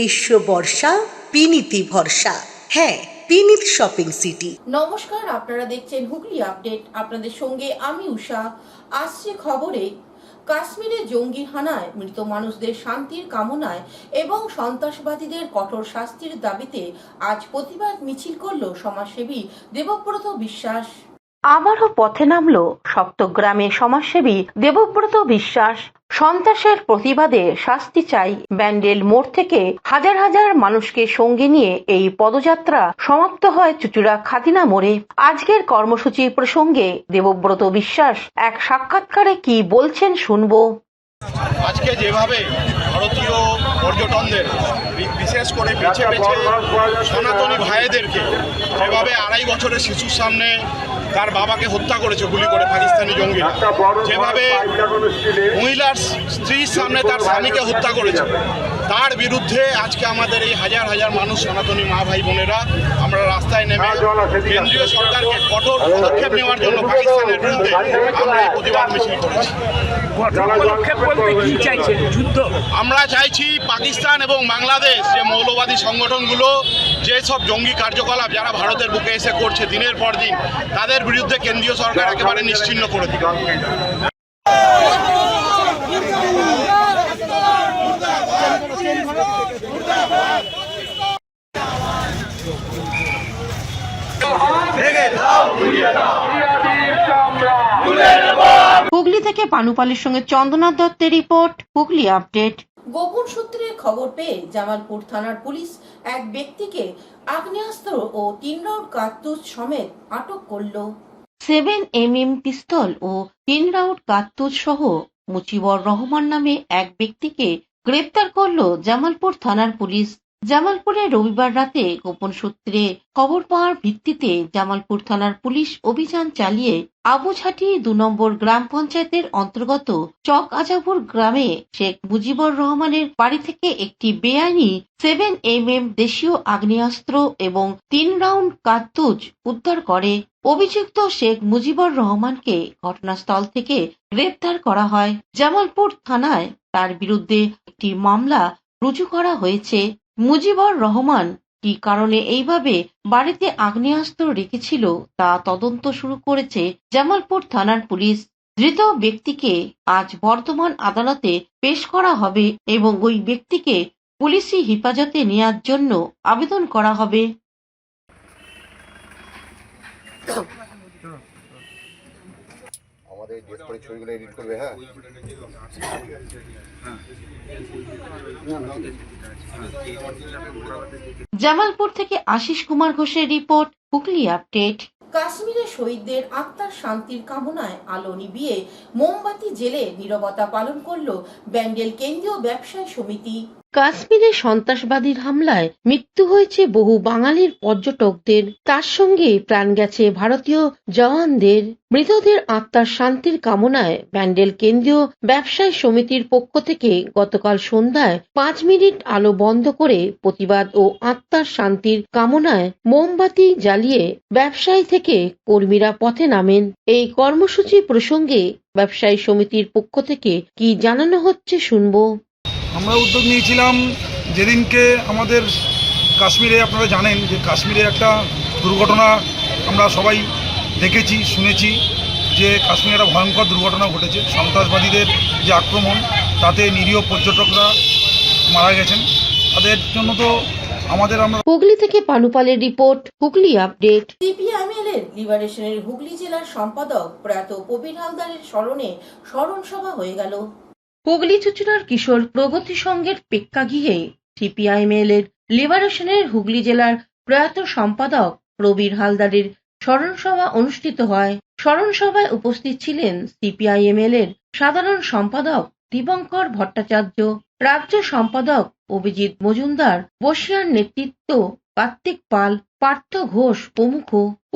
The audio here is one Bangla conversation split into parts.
গ্রীষ্ম বর্ষা পিনিতি ভরসা। হ্যাঁ, পিনিত শপিং সিটি। নমস্কার, আপনারা দেখছেন হুগলি আপডেট। আপনাদের সঙ্গে আমি উষা। আসছে খবরে, কাশ্মীরে জঙ্গি হানায় মৃত মানুষদের শান্তির কামনায় এবং সন্ত্রাসবাদীদের কঠোর শাস্তির দাবিতে আজ প্রতিবাদ মিছিল করল সমাজসেবী দেবব্রত বিশ্বাস। আবারও পথে নামল সপ্তগ্রামে সমাজসেবী দেবব্রত বিশ্বাস। সন্ত্রাসের প্রতিবাদে শাস্তি চাই ব্যান্ডেল মোড় থেকে হাজার হাজার মানুষকে সঙ্গে নিয়ে এই পদযাত্রা সমাপ্ত হয় চুচুড়া খাদিনা মোড়ে। আজকের কর্মসূচি প্রসঙ্গে দেবব্রত বিশ্বাস এক সাক্ষাৎকারে কি বলছেন শুনবো। আজকে যেভাবে ভারতীয় পর্যটনদের বিশেষ করে বেছে বেছে সনাতনী ভাইদেরকে যেভাবে 2.5 বছরের শিশুর সামনে তার বাবাকে হত্যা করেছে গুলি করে পাকিস্তানি জঙ্গিরা, যেভাবে মহিলার স্ত্রীর সামনে তার স্বামীকে হত্যা করেছে, তার বিরুদ্ধে আজকে আমাদের এই হাজার হাজার মানুষ সনাতনী মা ভাই বোনেরা আমরা রাস্তায় নেমে কেন্দ্রীয় সরকারকে কঠোর পদক্ষেপ নেওয়ার জন্য পাকিস্তানের বিরুদ্ধে আমরা এই প্রতিবাদ মিছিল করেছি। আমরা চাইছি পাকিস্তান এবং বাংলাদেশ যে মৌলবাদী সংগঠনগুলো যেসব জঙ্গি কার্যকলাপ যারা ভারতের বুকে এসে করছে দিনের পর দিন, তাদের বিরুদ্ধে কেন্দ্রীয় সরকার একেবারে নিশ্চিহ্ন করে দিক। হুগলি থেকে পানুপালের সঙ্গে চন্দনা দত্তের রিপোর্ট, হুগলি আপডেট। গোপন সূত্রে খবর পেয়ে জামালপুর থানার পুলিশ এক ব্যক্তিকে আগ্নেয়াস্ত্র ও 3 রাউন্ড কার্তুজ সমেত আটক করল। 7mm পিস্তল ও 3 রাউন্ড কার্তুজ সহ মুজিবর রহমান নামে এক ব্যক্তিকে গ্রেপ্তার করল জামালপুর থানার পুলিশ। জামালপুরে রবিবার রাতে গোপন সূত্রে খবর পাওয়ার ভিত্তিতে জামালপুর থানার পুলিশ অভিযান চালিয়ে আবুঝাটি 2 নম্বর গ্রাম পঞ্চায়েতের অন্তর্গত চক আজাপুর গ্রামে শেখ মুজিবুর রহমানের বাড়ি থেকে একটি বেআইনি 7mm দেশীয় আগ্নেয়াস্ত্র এবং 3 রাউন্ড কার্তুজ উদ্ধার করে। অভিযুক্ত শেখ মুজিবুর রহমানকে ঘটনাস্থল থেকে গ্রেপ্তার করা হয়। জামালপুর থানায় তার বিরুদ্ধে একটি মামলা রুজু করা হয়েছে। মুজিবুর রহমান কি কারণে এইভাবে বাড়িতে আগ্নেয়াস্ত্র রেখেছিল তা তদন্ত শুরু করেছে জামালপুর থানার পুলিশ। ধৃত ব্যক্তিকে আজ বর্ধমান আদালতে পেশ করা হবে এবং ওই ব্যক্তিকে পুলিশি হেফাজতে নেওয়ার জন্য আবেদন করা হবে। আমাদের ডেট করে ছবিগুলো এডিট করবে। হ্যাঁ, জামালপুর থেকে আশিস কুমার ঘোষের রিপোর্ট, হুগলি আপডেট। কাশ্মীরে শহীদদের আত্মার শান্তির কামনায় আলো নিভিয়ে মোমবাতি জেলে নীরবতা পালন করল ব্যান্ডেল কেন্দ্রীয় ব্যবসায়ী সমিতি। কাশ্মীরে সন্ত্রাসবাদীর হামলায় মৃত্যু হয়েছে বহু বাঙালির পর্যটকদের, তার সঙ্গে প্রাণ গেছে ভারতীয় জওয়ানদের। মৃতদের আত্মার শান্তির কামনায় ব্যান্ডেল কেন্দ্রীয় ব্যবসায়ী সমিতির পক্ষ থেকে গতকাল সন্ধ্যায় 5 মিনিট আলো বন্ধ করে প্রতিবাদ ও আত্মার শান্তির কামনায় মোমবাতি জ্বালিয়ে ব্যবসায়ী থেকে কর্মীরা পথে নামেন। এই কর্মসূচি প্রসঙ্গে ব্যবসায়ী সমিতির পক্ষ থেকে কি জানানো হচ্ছে শুনবো। আমরা উদ্যোগ নিয়েছিলাম যেদিনকে আমাদের কাশ্মীরে, আপনারা জানেন যে কাশ্মীরে একটা দুর্ঘটনা আমরা সবাই দেখেছি শুনেছি, যে কাশ্মীরে একটা ভয়ঙ্কর দুর্ঘটনা ঘটেছে। সন্ত্রাসবাদীদের যে আক্রমণ, তাতে নিরীহ পর্যটকরা মারা গেছেন। তাদের জন্য তো আমরা হুগলি থেকে পানুপালের রিপোর্ট, হুগলি আপডেট। সিপিআইএম এর লিবারেশনের হুগলি জেলার সম্পাদক প্রয়াত প্রবীর হালদারের স্মরণে স্মরণ সভা হয়ে গেল। হুগলি চুচুড়ার কিশোর প্রগতি সংঘের প্রেক্ষাগৃহে সিপিআইএম এর লিবারেশনের হুগলি জেলার প্রয়াত সম্পাদক প্রবীর হালদারের স্মরণ সভা অনুষ্ঠিত হয়। স্মরণ সভায় উপস্থিত ছিলেন সিপিআইএম এর সাধারণ সম্পাদক দীপঙ্কর ভট্টাচার্য, রাজ্য সম্পাদক অভিজিৎ মজুমদার, বসিয়ার নেতৃত্ব কার্তিক পাল, পার্থ ঘোষ প্রমুখ।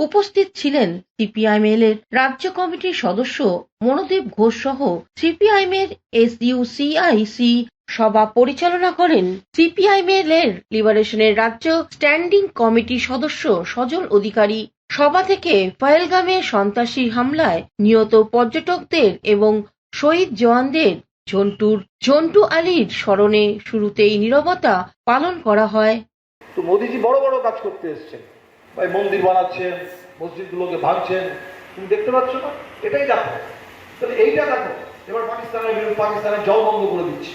উপস্থিত ছিলেন সিপিআইএম এর রাজ্য কমিটির সদস্য মনোদীপ ঘোষ সহ সিপিআইএম এর SUCIC। সভা পরিচালনা করেন সিপিআইএম এর লিবারেশনের রাজ্য স্ট্যান্ডিং কমিটির সদস্য সজল অধিকারী। সভা থেকে পহেলগামে সন্ত্রাসী হামলায় নিহত পর্যটকদের এবং শহীদ জওয়ানদের ঝন্টু আলীর স্মরণে শুরুতেই নীরবতা পালন করা হয়। তো মোদিজি বড় বড় কাজ করতে এসছেন, ভাই মন্দির বানাচ্ছেন, মসজিদগুলোকে ভাঙছেন, তুমি দেখতে পাচ্ছ না? এটাই দেখো, তাহলে এইটা দেখো। এবার পাকিস্তানের জল বন্ধ করে দিচ্ছে।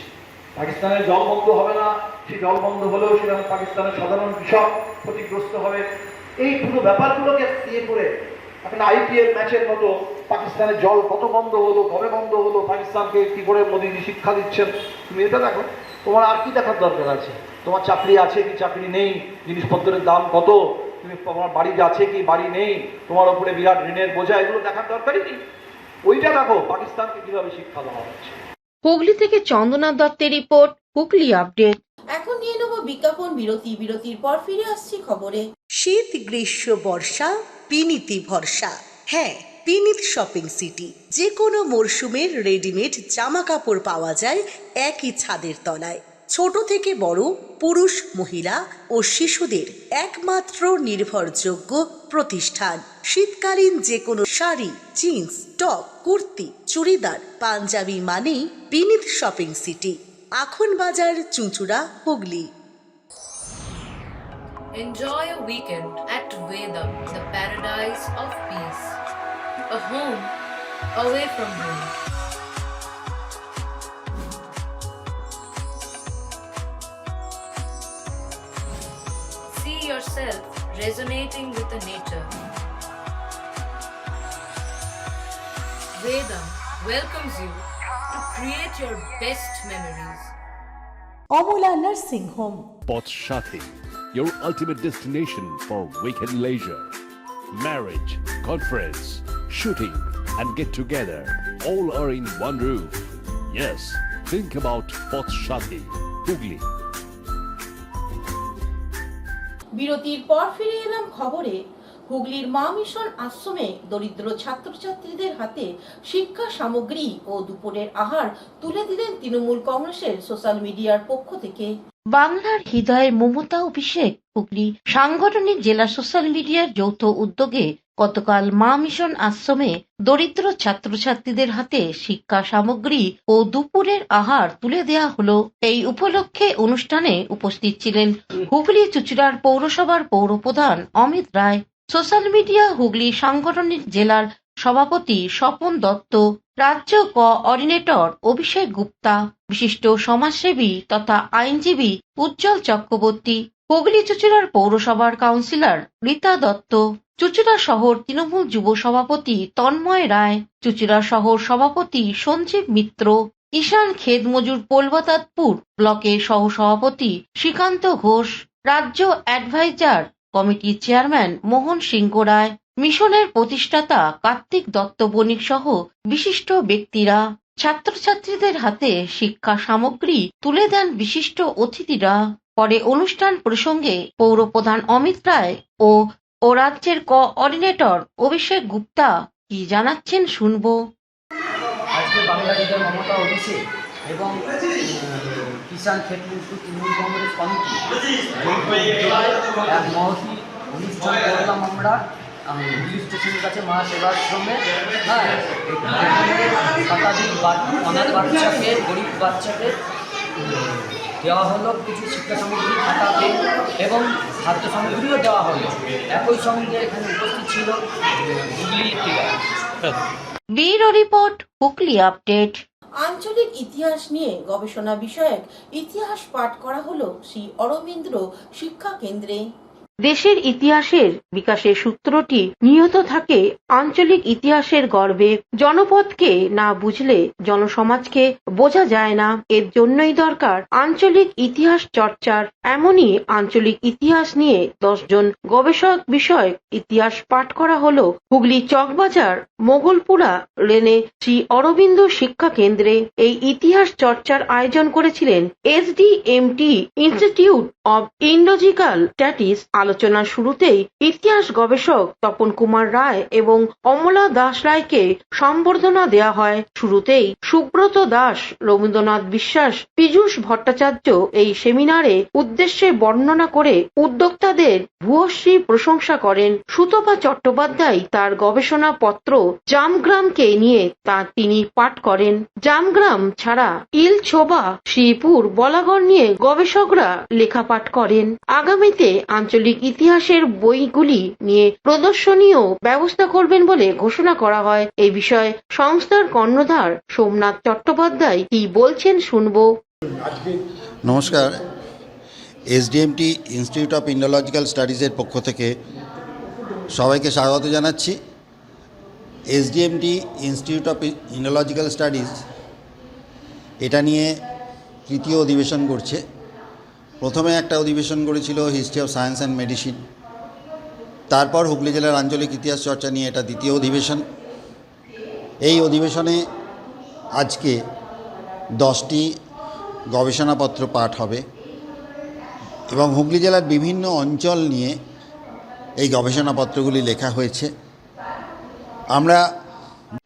পাকিস্তানের জল বন্ধ হবে না, সেই জল বন্ধ হলেও সেখানে পাকিস্তানের সাধারণ কৃষক ক্ষতিগ্রস্ত হবে। এই পুরো ব্যাপারগুলোকে ইয়ে করে এখন IPL ম্যাচের মতো পাকিস্তানের জল কত বন্ধ হলো, কবে বন্ধ হলো, পাকিস্তানকে কি করে মোদিজি শিক্ষা দিচ্ছেন, তুমি এটা দেখো। তোমার আর কি দেখার দরকার আছে? তোমার চাকরি আছে কি চাকরি নেই, জিনিসপত্রের দাম কত, তুমি তোমার বাড়ি আছে কি বাড়ি নেই, তোমার ওপরে বিরাট ঋণের বোঝা, এগুলো দেখার দরকারই নেই। ওইটা দেখো পাকিস্তানকে কিভাবে শিক্ষা দেওয়া হচ্ছে। হুগলি থেকে চন্দনা দত্তের রিপোর্ট, হুগলি আপডেট। এখন নিয়ে নেব বিজ্ঞাপন বিরতি। বিরতির পর ফিরে আসছি খবরে। শীত গ্রীষ্ম বর্ষা পিনিতি ভরসা। হ্যাঁ, পিনিত শপিং সিটি। যে কোনো মরশুমের রেডিমেড জামা কাপড় পাওয়া যায় একই ছাদের তলায়। ছোট থেকে বড়, পুরুষ মহিলা ও শিশুদের একমাত্র নির্ভরযোগ্য প্রতিষ্ঠান। শীতকালীন যে কোনো শাড়ি, জিন্স, টপ, কুর্তি, চুড়িদার, পাঞ্জাবি মানেই পিনিত শপিং সিটি। আখন বাজার, চুঁচুড়া, Hooghly. Enjoy a weekend at Vedam, the paradise of peace. A home away from home. See yourself resonating with the nature. Vedam welcomes you to create your best memories. Amala nursing home. Potshati, your ultimate destination for weekend leisure. Marriage, conference, shooting, and get together all are in one roof. Yes, think about Potshati, Hugli. বিরতির পর ফিরে এলাম খবরে। হুগলির মা মিশন আশ্রমে দরিদ্র ছাত্রছাত্রীদের হাতে শিক্ষা সামগ্রী ও দুপুরের আহার তুলে দিলেন তৃণমূল কংগ্রেসের সোশ্যাল মিডিয়ার পক্ষ থেকে। বাংলার হৃদয়ে মমতা অভিষেক হুগলি সাংগঠনিক জেলা সোশ্যাল মিডিয়ার যৌথ উদ্যোগে গতকাল মা মিশন আশ্রমে দরিদ্র ছাত্রছাত্রীদের হাতে শিক্ষা সামগ্রী ও দুপুরের আহার তুলে দেয়া হলো। এই উপলক্ষে অনুষ্ঠানে উপস্থিত ছিলেন হুগলি চুঁচুড়ার পৌরসভার পৌরপ্রধান অমিত রায়, সোশ্যাল মিডিয়া হুগলি সাংগঠনিক জেলার সভাপতি স্বপন দত্ত, রাজ্য কোঅর্ডিনেটর অভিষেক গুপ্তা, বিশিষ্ট সমাজসেবী তথা আইনজীবী উজ্জ্বল চক্রবর্তী, হুগলি চুঁচুড়ার পৌরসভার কাউন্সিলর রীতা দত্ত, চুঁচুড়া শহর তৃণমূল যুব সভাপতি তন্ময় রায়, চুঁচুড়া শহর সভাপতি সঞ্জীব মিত্র, ঈশান খেতমজুর পোলবাতাতপুর ব্লকের সহসভাপতি শ্রীকান্ত ঘোষ, রাজ্য অ্যাডভাইজার কমিটির চেয়ারম্যান মোহন সিংহ রায়, মিশনের প্রতিষ্ঠাতা কার্তিক দত্ত বণিক সহ বিশিষ্ট ব্যক্তিরা। ছাত্রছাত্রীদের হাতে শিক্ষা সামগ্রী তুলে দেন বিশিষ্ট অতিথিরা। পরে অনুষ্ঠান প্রসঙ্গে পৌরপ্রধান অমিত রায় ও রাজ্যের কোঅর্ডিনেটর অভিষেক গুপ্তা কি জানাচ্ছেন শুনবো। আজকে বাংলা লিডার মমতা অভিষেক এবং কিষাণ ক্ষেত্রমজদুর তৃণমূল কংগ্রেস কমিটি এক মহতি অনুষ্ঠান করলাম আমরা হুগলি স্টেশনের কাছে মা সেবাশ্রমে। হ্যাঁ, শতাধিক অনাথ বাচ্চাকে, গরিব বাচ্চাকে দেওয়া হলো কিছু শিক্ষা সামগ্রী, খাতা, পেন এবং খাদ্য সামগ্রীও দেওয়া হলো। একই সঙ্গে এখানে উপস্থিত ছিল Hooghly bureau report, Hooghly update. আঞ্চলিক ইতিহাস নিয়ে গবেষণা বিষয়ক ইতিহাস পাঠ করা হলো শ্রী অরবিন্দ শিক্ষা কেন্দ্রে। দেশের ইতিহাসের বিকাশের সূত্রটি নিহিত থাকে আঞ্চলিক ইতিহাসের গর্ভে। জনপদকে না বুঝলে জনসমাজকে বোঝা যায় না। এর জন্যই দরকার আঞ্চলিক ইতিহাস চর্চার। এমনই আঞ্চলিক ইতিহাস নিয়ে 10 জন গবেষক বিষয়ক ইতিহাস পাঠ করা হলো হুগলি চকবাজার মোগলপুরা লেনে শ্রী অরবিন্দ শিক্ষা কেন্দ্রে। এই ইতিহাস চর্চার আয়োজন করেছিলেন SDMT ইনস্টিটিউট অব ইন্ডোলজিক্যাল স্টাডিজ। আলোচনার শুরুতেই ইতিহাস গবেষক তপন কুমার রায় এবং অমলা দাস রায়কে সম্বর্ধনা দেয়া হয়। শুরুতেই সুব্রত দাস, রবীন্দ্রনাথ বিশ্বাস, পীযূষ ভট্টাচার্য এই সেমিনারে উদ্দেশ্যে বর্ণনা করে উদ্যোক্তাদের ভূয়সী প্রশংসা করেন। সুতপা চট্টোপাধ্যায় তার গবেষণা পত্র জামগ্রামকে নিয়ে তিনি পাঠ করেন। জামগ্রাম ছাড়া ইলছোবা, শ্রীপুর, বলাগড় নিয়ে গবেষকরা লেখাপাঠ করেন। আগামীতে আঞ্চলিক ইতিহাসের বইগুলি নিয়ে প্রদর্শনীও ব্যবস্থা করবেন বলে ঘোষণা করা হয়। এই বিষয়ে সংস্থার কর্ণধার সোমনাথ চট্টোপাধ্যায় কি বলছেন শুনবো। নমস্কার, এসডিএমটি ইনস্টিটিউট অফ ইন্ডোলজিক্যাল স্টাডিজের পক্ষ থেকে সবাইকে স্বাগত জানাচ্ছি। এসডিএমটি ইনস্টিটিউট অফ ইন্ডোলজিক্যাল স্টাডিজ এটা নিয়ে তৃতীয় অধিবেশন করছে। প্রথমে একটা অধিবেশন করেছিল history of science and medicine, তারপর হুগলি জেলার আঞ্চলিক ইতিহাস চর্চা নিয়ে এটা দ্বিতীয় অধিবেশন। এই অধিবেশনে আজকে 10টি গবেষণাপত্র পাঠ হবে এবং হুগলি জেলার বিভিন্ন অঞ্চল নিয়ে এই গবেষণাপত্রগুলি লেখা হয়েছে। আমরা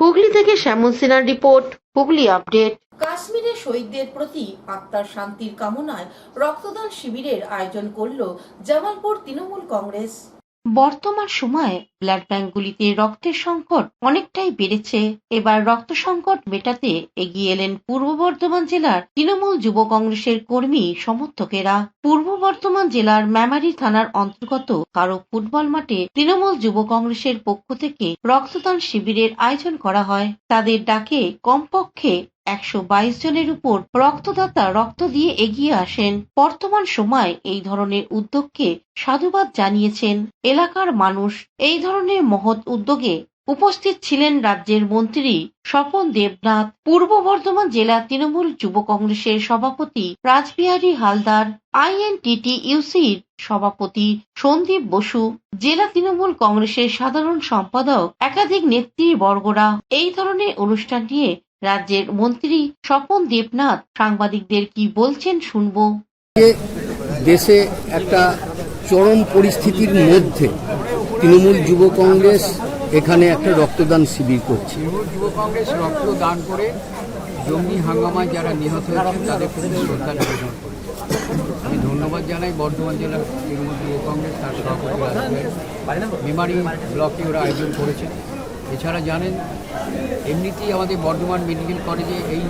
হুগলি থেকে শ্যামল সিনহার রিপোর্ট, হুগলি আপডেট। কাশ্মীরের শহীদদের প্রতি আত্মার শান্তির কামনায় রক্তদান শিবিরের আয়োজন করল জামালপুর তৃণমূল কংগ্রেস। বর্তমান সময়ে ব্লাড ব্যাংকগুলিতে রক্তের সংকট অনেকটাই বেড়েছে। এবার রক্ত সংকট মেটাতে এগিয়ে এলেন পূর্ব বর্ধমান জেলার তৃণমূল যুব কংগ্রেসের কর্মী সমর্থকেরা। পূর্ব বর্ধমান জেলার মেমারি থানার অন্তর্গত কারো ফুটবল মাঠে তৃণমূল যুব কংগ্রেসের পক্ষ থেকে রক্তদান শিবিরের আয়োজন করা হয়। তাদের ডাকে কমপক্ষে 122 জনের উপর রক্তদাতা রক্ত দিয়ে এগিয়ে আসেন। বর্তমান সময় এই ধরনের উদ্যোগকে সাধুবাদ জানিয়েছেন এলাকার মানুষ। এই ধরনের মহৎ উদ্যোগে উপস্থিত ছিলেন রাজ্যের মন্ত্রী স্বপন দেবনাথ, পূর্ব বর্ধমান জেলা তৃণমূল যুব কংগ্রেসের সভাপতি রাসবিহারী হালদার, INTTUCর সভাপতি সন্দীপ বসু, জেলা তৃণমূল কংগ্রেসের সাধারণ সম্পাদক, একাধিক নেতৃবর্গরা। এই ধরনের অনুষ্ঠান নিয়ে রাজ্যের মন্ত্রী স্বপন দেবনাথ সাংবাদিকদের কি বলছেন শুনবো। দেশে একটা চরম পরিস্থিতির মধ্যে তৃণমূল যুব কংগ্রেস এখানে একটা রক্তদান শিবির করছে। তৃণমূল যুব কংগ্রেস রক্তদান করে জঙ্গি হাঙ্গামায় যারা নিহত হয়েছেন তাদের প্রতি শ্রদ্ধা নিবেদন করেছে। আমি ধন্যবাদ জানাই বর্ধমান জেলার তৃণমূল যুব কংগ্রেস, তার সভাপতি মেমারি ব্লকে ওরা আয়োজন করেছেন। এছাড়া জানেন এমনিতেই আমাদের বর্ধমান মেডিকেল কলেজে এই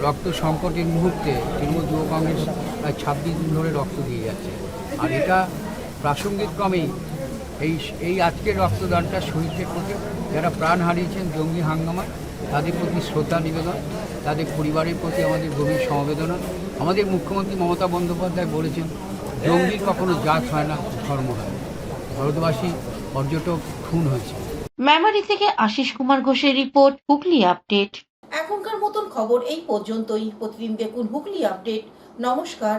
রক্ত সংকটের মুহূর্তে তৃণমূল যুব কংগ্রেস প্রায় 26 দিন ধরে রক্ত দিয়ে যাচ্ছে। আর এটা প্রাসঙ্গিক ক্রমেই এই আজকের রক্তদানটা শহীদদের প্রতি, যারা প্রাণ হারিয়েছেন জঙ্গি হাঙ্গামায়, তাদের প্রতি শ্রদ্ধা নিবেদন, তাদের পরিবারের প্রতি আমাদের গভীর সমবেদনা। আমাদের মুখ্যমন্ত্রী মমতা বন্দ্যোপাধ্যায় বলেছেন, জঙ্গি কখনো জাত হয় না, ধর্ম হয়। ভারতবাসী পর্যটক খুন হয়েছে। মেমারি থেকে আশিস কুমার ঘোষের রিপোর্ট, হুগলি আপডেট। এখনকার মতন খবর এই পর্যন্তই। প্রতিদিন দেখুন হুগলি আপডেট। নমস্কার।